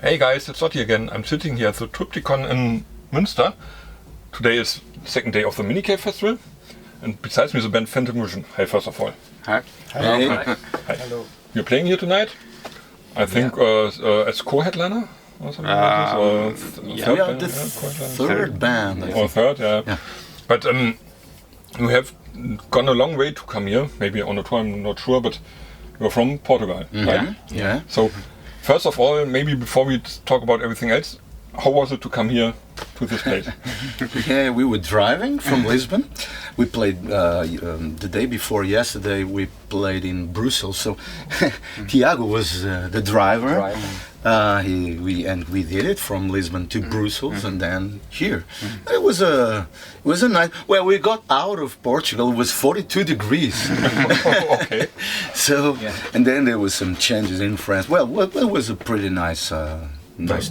Hey guys, it's Otti again. I'm sitting here at the Triptychon in Münster. Today is the second day of the Minicave Festival. And besides me, the band Phantom Vision. Hey, first of all. Hi. Hey. Hi. Hello. You're playing here tonight? I think as co-headliner or something like this? Or We are the third band. I Or think. third, yeah. But you have gone a long way to come here. Maybe on a tour, I'm not sure, but you're from Portugal, right? Yeah. So, first of all, maybe before we talk about everything else, how was it to come here to this place? Yeah, we were driving from Lisbon. We played the day before yesterday. We played in Brussels. So Tiago was the driver. We did it from Lisbon to Brussels and then here. It was a night. Well, we got out of Portugal. It was 42 degrees. Okay. So and then there was some changes in France. Well, it was a pretty nice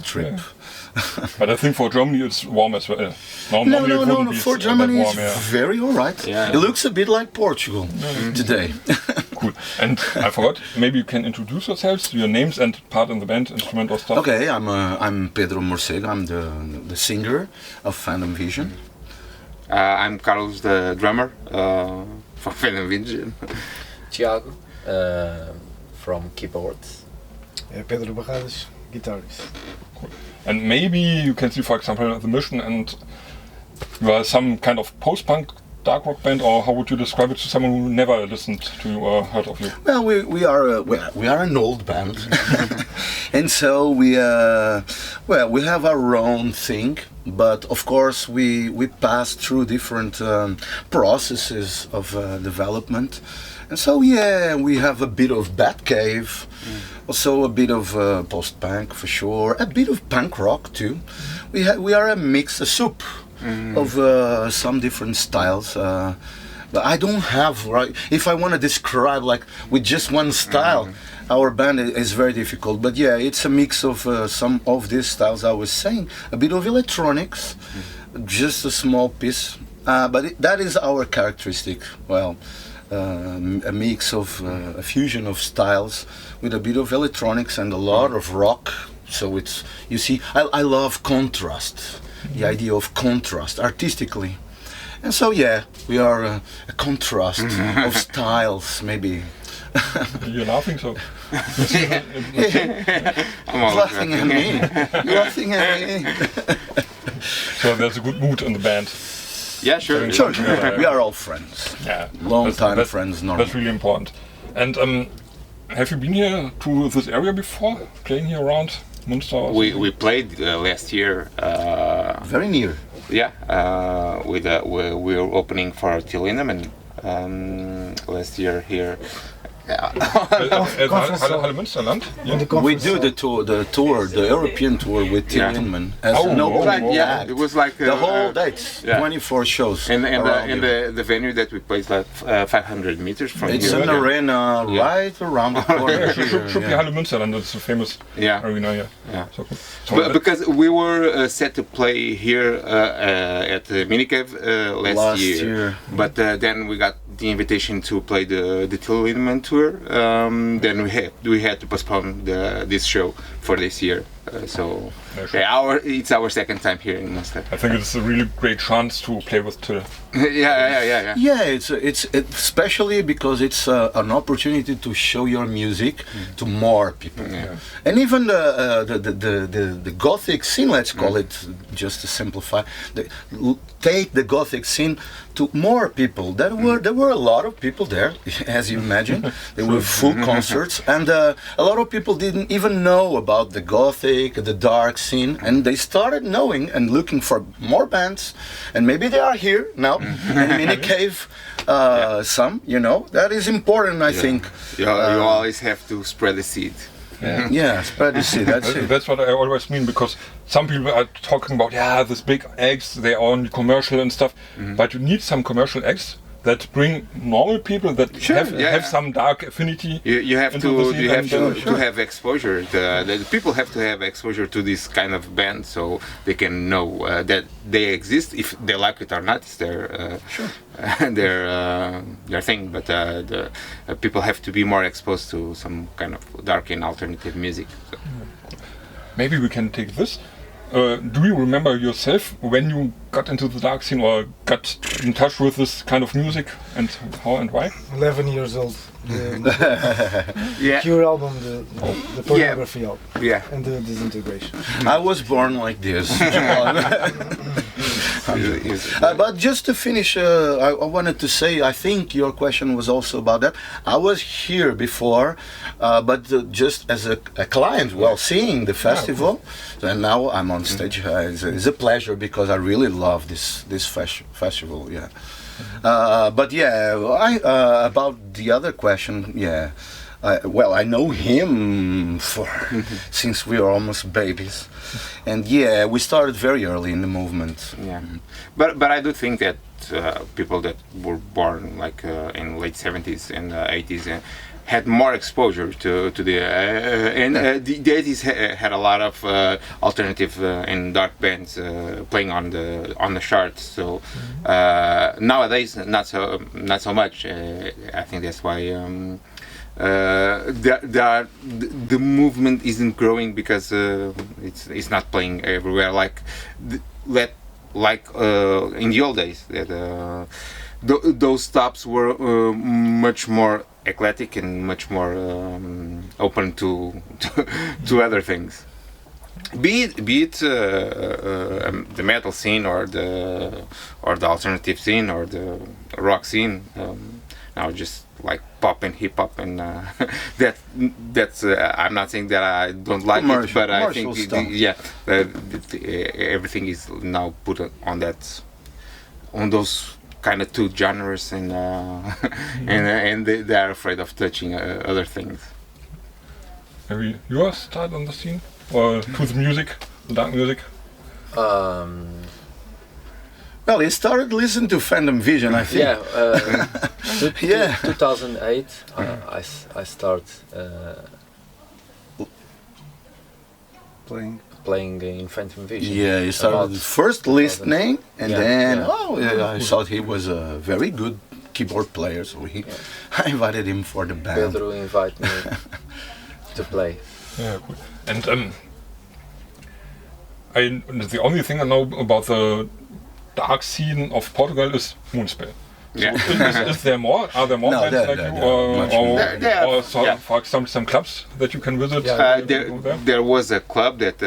trip. Yeah. But I think for Germany it's warm as well. Normally it No. wouldn't be For that Germany, warm, it's very alright. Yeah. It looks a bit like Portugal today. Cool. And I forgot, maybe you can introduce yourselves, your names and part in the band, instrument or stuff. Okay, I'm Pedro Morcego. I'm the singer of Phantom Vision. I'm Carlos, the drummer for Phantom Vision. Tiago, from keyboards. Pedro Barradas, guitarist. And maybe you can see, for example, the Mission, and you are some kind of post-punk dark rock band, or how would you describe it to someone who never listened to you or heard of you? Well, we are an old band, and so we have our own thing. But of course, we pass through different processes of development, and so we have a bit of Batcave. Also a bit of post-punk for sure, a bit of punk rock too. We are a mix, a soup of some different styles. But I don't have, right, if I want to describe like with just one style, our band is very difficult. But yeah, it's a mix of some of these styles I was saying. A bit of electronics, just a small piece. But that is our characteristic. Well, a mix of a fusion of styles with a bit of electronics and a lot of rock. So it's, you see, I love contrast, the idea of contrast artistically. And so yeah, we are a contrast of styles, maybe. You're laughing, so... Laughing at me. Laughing at me. So there's a good mood in the band. Yeah, sure. Sure. We are all friends. Yeah. Long time that's- friends, normally. That's really important. And have you been here to this area before? Playing here around Münster? Or We played last year. Very near. Yeah, we were opening for TILL LINDEMANN last year here. Halle Münsterland? Yeah. We do the tour, the European tour with TILL LINDEMANN as an opening act. It was like The whole dates, 24 shows. And around here. the venue that we played like 500 meters from It's here. an arena right around the corner. Should be Yeah. Halle Münsterland, that's a famous arena here. Yeah. So cool. So But because we were set to play here at the Minicave last year. But then we got the invitation to play the TILL LINDEMANN tour. Then we had to postpone this show for this year. So it's our second time here in Münster. I think it's a really great chance to play with TILL. Yeah. Yeah, it's especially because it's an opportunity to show your music to more people, and even the Gothic scene. Let's call it, just to simplify. Take the Gothic scene to more people. There were a lot of people there, as you imagine. There were full concerts, and a lot of people didn't even know about the Gothic, the dark scene, and they started knowing and looking for more bands, and maybe they are here now. And Minicave, some, that is important, I think. You always have to spread the seed. Yeah, spread the seed, that's it. That's what I always mean, because some people are talking about, this big acts, they are only commercial and stuff, but you need some commercial acts that bring normal people that have some dark affinity. You have to have have exposure. The people have to have exposure to this kind of band, so they can know that they exist. If they like it or not, it's their their thing. But the people have to be more exposed to some kind of dark and alternative music. So. maybe we can take this. Do you remember yourself when you got into the dark scene or got in touch with this kind of music, and how and why? 11 years old. Yeah. Pure album, the pornography album. Yeah. And the disintegration. I was born like this. But just to finish, I wanted to say, I think your question was also about that. I was here before, but just as a client while seeing the festival, and now I'm on stage. It's a pleasure because I really love this festival. Yeah. But yeah, about the other question, yeah. I know him since we were almost babies, and yeah, we started very early in the movement. Yeah, but I do think that people that were born like in late 70s and 80s had more exposure to the the 80s had a lot of alternative and dark bands playing on the charts. So nowadays not so much. I think that's why. The movement isn't growing because it's not playing everywhere like in the old days. That those stops were much more eclectic and much more open to other things. Be it the metal scene or the alternative scene or the rock scene. Now just like pop and hip hop and that's I'm not saying that I don't like it, but I think everything is now put on those kind of two genres, and and they are afraid of touching other things. Maybe your start on the scene or to the music, the dark music? Well, he started listening to PHANTOM VISION, I think. Yeah, 2008 I start playing in PHANTOM VISION. Yeah, he started first listening, and then I thought he was a very good keyboard player, so I invited him for the band. Pedro invited me to play. Yeah, cool. And the only thing I know about the dark scene of Portugal is Moonspell. Yeah. So is there more? Are there more bands like you, or for example some clubs that you can visit? There was a club that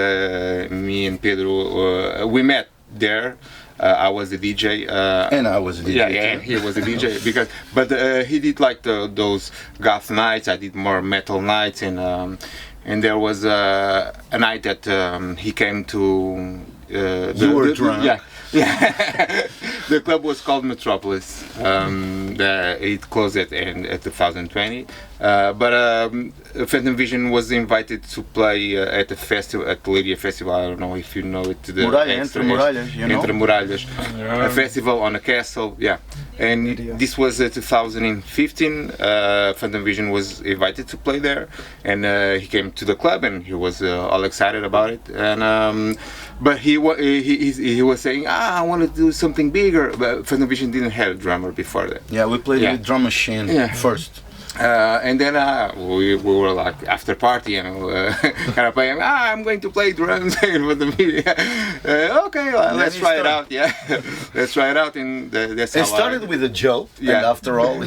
me and Pedro we met there. I was the DJ, and I was a DJ. And he was a DJ but he did like those goth nights. I did more metal nights, and there was a night that he came to. You were drunk. Yeah. The club was called Metropolis. It closed at 2020. But PHANTOM VISION was invited to play at the festival, at the Lydia Festival. I don't know if you know it. Entre Muralhas, you know? Entre Muralhas. A festival on a castle, And this was 2015. PHANTOM VISION was invited to play there, and he came to the club, and he was all excited about it. And but he was saying, I want to do something bigger. But PHANTOM VISION didn't have a drummer before that. Yeah, we played with drum machine first. And then we were like after party, and kind of playing. I'm going to play drums for the media. Okay, let's try it out. Yeah, let's try it out. And that's how it started with a joke. And after all,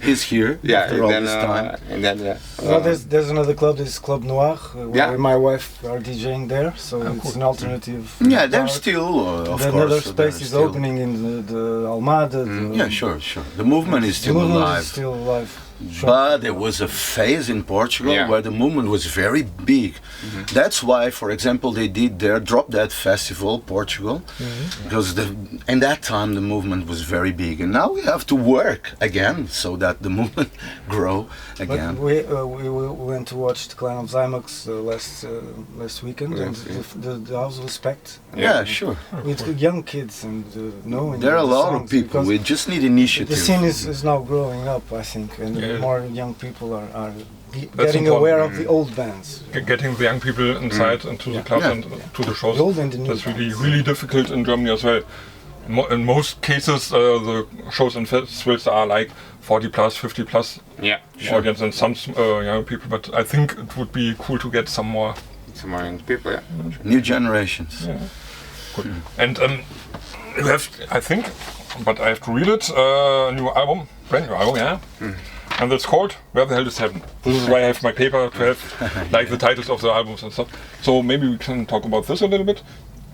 he's here. After all this time. And then well, there's another club. This Club Noir, where my wife are DJing there. So it's an alternative. Yeah, there's still of course. Another space is opening in the Almada. Yeah, sure. The movement is still alive. Still alive. Sure. But there was a phase in Portugal where the movement was very big. That's why, for example, they did their Drop Dead Festival, Portugal, because in that time the movement was very big. And now we have to work again so that the movement grow again. But we went to watch the Clan of Zymox last weekend, and the house was packed. Yeah, sure. With young kids and knowing. There are a lot of people. We just need initiative. The scene is now growing up, I think, and more young people are getting aware of the old bands. Getting the young people inside into the club and to the shows. That's really difficult in Germany as well. In most cases, the shows and festivals are like 40 plus, 50 plus audience and some young people. But I think it would be cool to get some more some more young people. Yeah, New generations. Yeah. Good. And you have, I think, but I have to read it. A new album, brand new album, yeah. And it's called "Where the Hell Is Heaven." This is why I have my paper to have like the titles of the albums and stuff. So maybe we can talk about this a little bit.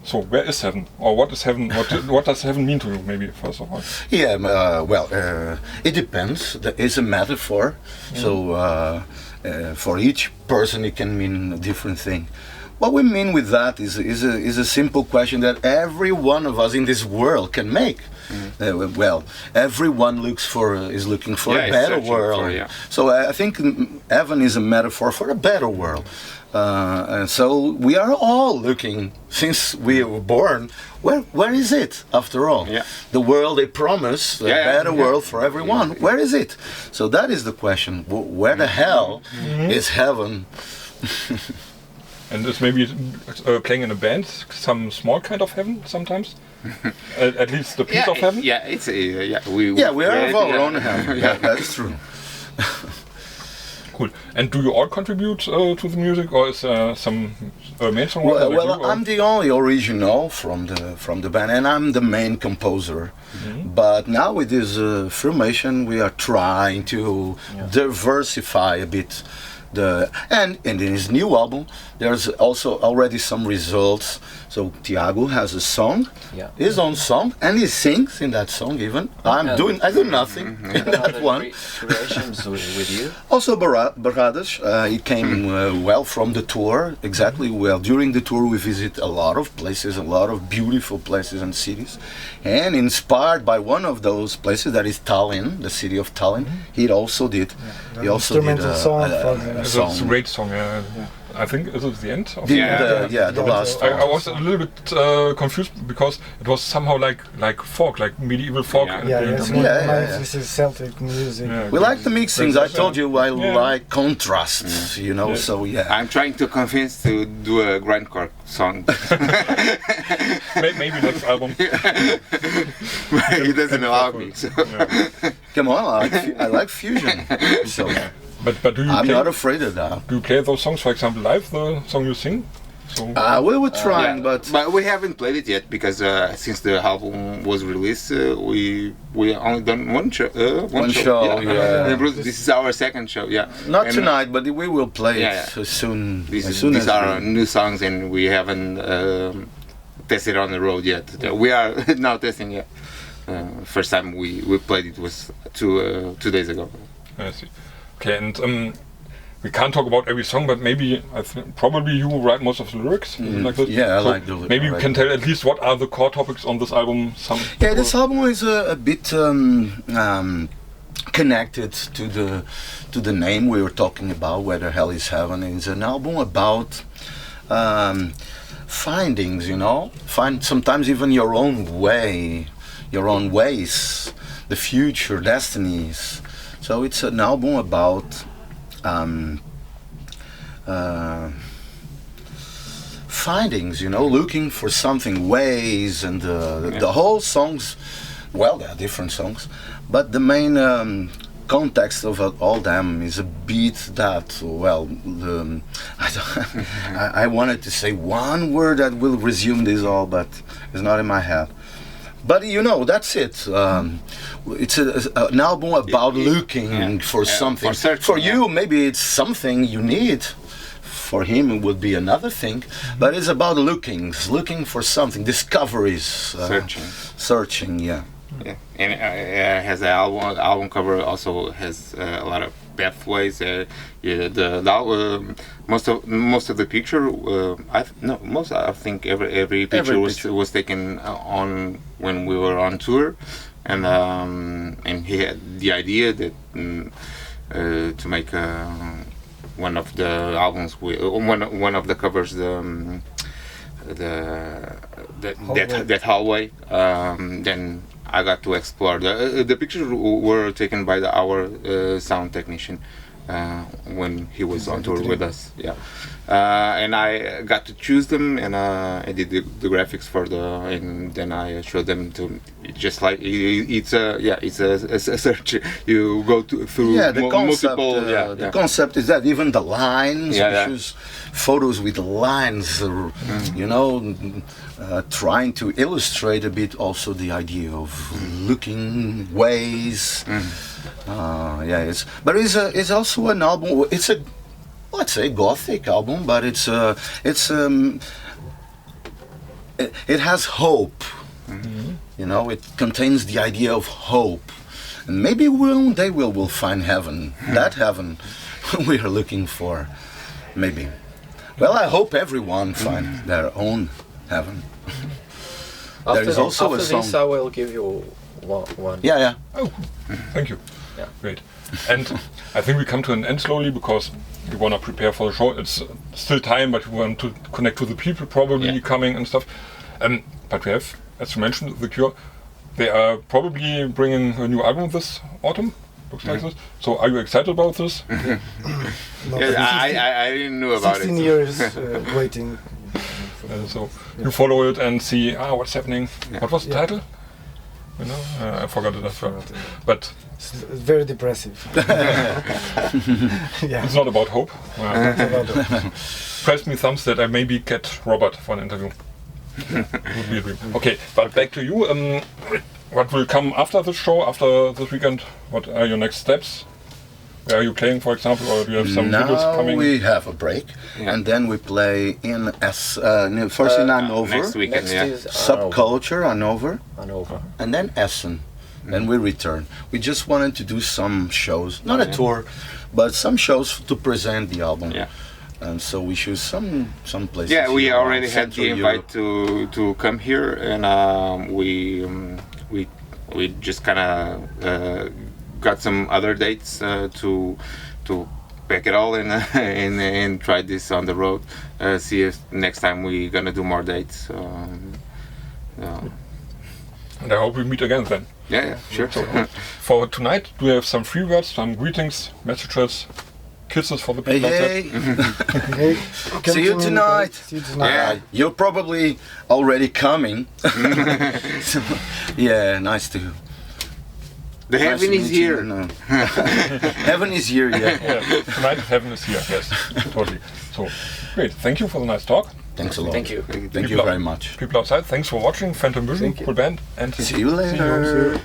So where is heaven, or what is heaven? What does heaven mean to you? Maybe first of all. Yeah, it depends. There is a metaphor, so for each person it can mean a different thing. What we mean with that is a simple question that every one of us in this world can make. Everyone is looking for a better world. So I think heaven is a metaphor for a better world. And so we are all looking, since we were born, where is it after all? The world they promise, a better world for everyone, where is it? So that is the question, where the hell is heaven? And it's maybe playing in a band, some small kind of heaven sometimes? At least the piece of heaven? Yeah, it's we have our own heaven, that's true. Cool. And do you all contribute to the music, or is some main songwriter? Well, I'm the only original from the band, and I'm the main composer. But now with this formation, we are trying to diversify a bit. And in his new album, there's also already some results. So Tiago has a song, his own song, and he sings in that song even. I do nothing in that one. Creations with you. Also Barradas, he came well from the tour, during the tour we visit a lot of places, a lot of beautiful places and cities. And inspired by one of those places, that is Tallinn, the city of Tallinn, he also did. He also did a song. It's a great song, I think is it the end of the last. I was a little bit confused because it was somehow like folk, like medieval folk. This is Celtic music. We like the mixings. I told you I like contrasts, you know. So I'm trying to convince to do a grindcore song. Maybe next album. He doesn't allow me. So. Come on, I like fusion. So. But do you I'm not afraid of that. Do you play those songs, for example, live, the song you sing? So we were trying, but we haven't played it yet because since the album was released, we only done one show. One show. This is our second show. Not tonight, but we will play it soon. These are new songs, and we haven't tested on the road yet. We are now testing. First time we played it was 2 days ago. I see. Okay, and we can't talk about every song, but maybe probably you write most of the lyrics. Like this. I like the lyrics. Maybe you can tell at least what are the core topics on this album. This album is a bit connected to the name we were talking about. Where the Hell Is Heaven? It's an album about findings. Find sometimes even your own way, your own ways, the future, destinies. So it's an album about findings, looking for something, ways, and the whole songs. Well, there are different songs, but the main context of all them is a beat that. I wanted to say one word that will resume this all, but it's not in my head. But that's it. It's an album about looking for something. For you, maybe it's something you need. For him, it would be another thing. But it's about looking for something, discoveries, searching. Yeah. And it has an album cover. Also has a lot of pathways. Most of the picture. I think every picture was taken on when we were on tour, and he had the idea that to make one of the albums one of the covers that hallway. Then I got to explore the pictures were taken by our sound technician. when he was on tour with us. Yeah, and I got to choose them, and I did the graphics for and then I showed them to. Just like it's a search. You go through the concept, multiple. The concept is that even the lines, we choose photos with lines, you know, trying to illustrate a bit also the idea of looking ways. It's also an album. It's a, let's say, gothic album, but it has hope. You know, it contains the idea of hope, and maybe one day we'll find heaven. That heaven we are looking for, maybe. Well, I hope everyone finds their own heaven. There is also a song. After this, I will give you one. Yeah. Oh, thank you. Yeah. Great. And I think we come to an end slowly because we want to prepare for the show. It's still time, but we want to connect to the people probably coming and stuff. But we have, as you mentioned, The Cure. They are probably bringing a new album this autumn. Looks like this. So are you excited about this? I didn't know about 16 it. years waiting. So you follow it and see what's happening. Yeah. What was the title? You know, I forgot it as well. But it's very depressive. It's not about hope. Press me thumbs that I maybe get Robert for an interview. Would be a dream. Okay, but back to you. What will come after the show, after this weekend? What are your next steps? Where are you playing, for example, or do you have some videos coming? Now we have a break, and then we play in first in Hanover, next weekend, Subculture, Hanover, and then Essen. Then we return. We just wanted to do some shows, not a tour, but some shows to present the album. Yeah. And so we choose some places. Yeah, we here already around had the Central invite to come here, and we just kind of got some other dates to pack it all in and try this on the road. See if next time we're gonna do more dates. And I hope we meet again then. Yeah, sure. So, for tonight, do you have some free words, some greetings, messages, kisses for the people outside? Hey. See you tonight. Yeah. You're probably already coming. So, yeah, nice to. The heaven is here. Heaven is here, Yeah, tonight heaven is here, yes, totally. So, great, thank you for the nice talk. Thanks a lot. Thank you. Thank you very much. People outside, thanks for watching. Phantom Vision, cool band, and see you later.